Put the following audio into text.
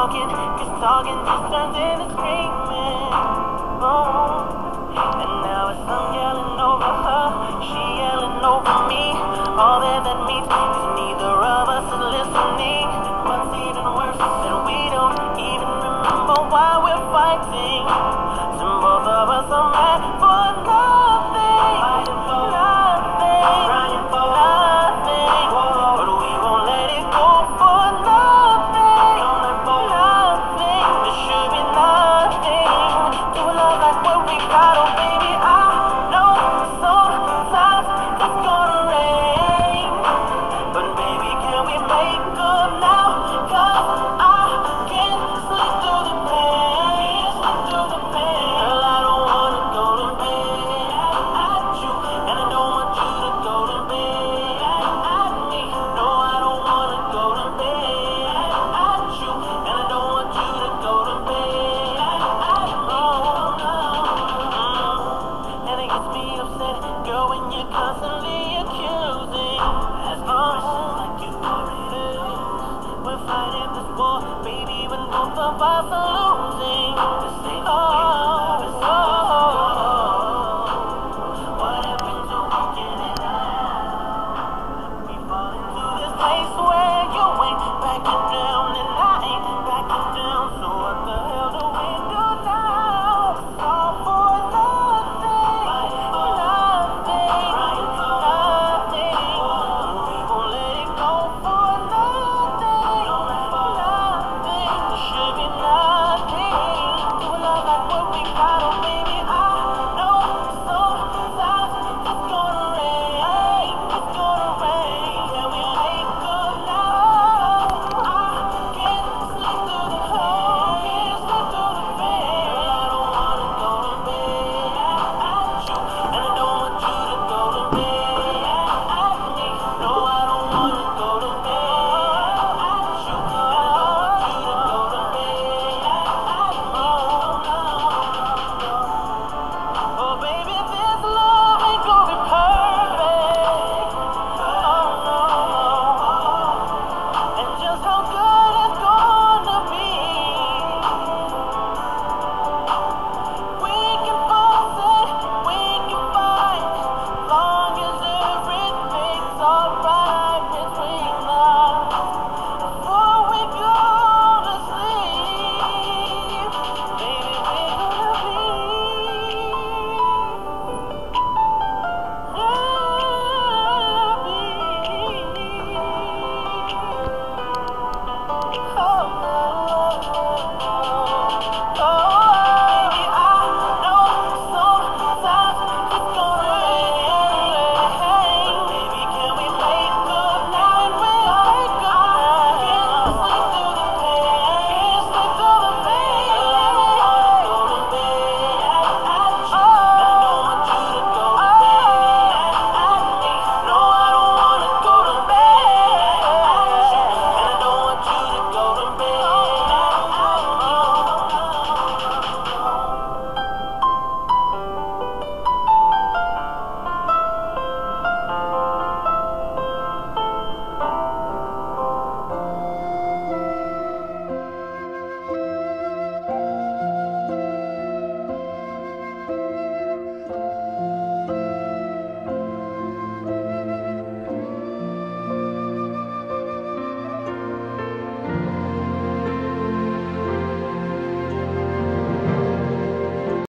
talking just turns into screaming. Oh. And now it's I'm yelling over her, she yelling over me. All that means is neither of us is listening. What's even worse is that we don't even remember why we're fighting. So both of us are mad for nothing, fighting for nothing, trying for nothing. But we won't let it go for nothing, for nothing. There should be nothing. Do a love like what we got, oh baby. I know sometimes it's gonna rain, but baby, can we make up now? 'Cause I can't sleep through the pain, sleep through the pain. Girl, I don't wanna go to bed at you, and I don't want you to go to bed at me. No, I don't wanna go to bed at you, and I don't want you to go to bed at me. And it gets me upset, girl, when you're constantly accusing, asking questions like you already do. We're fighting this war, baby, when both of us are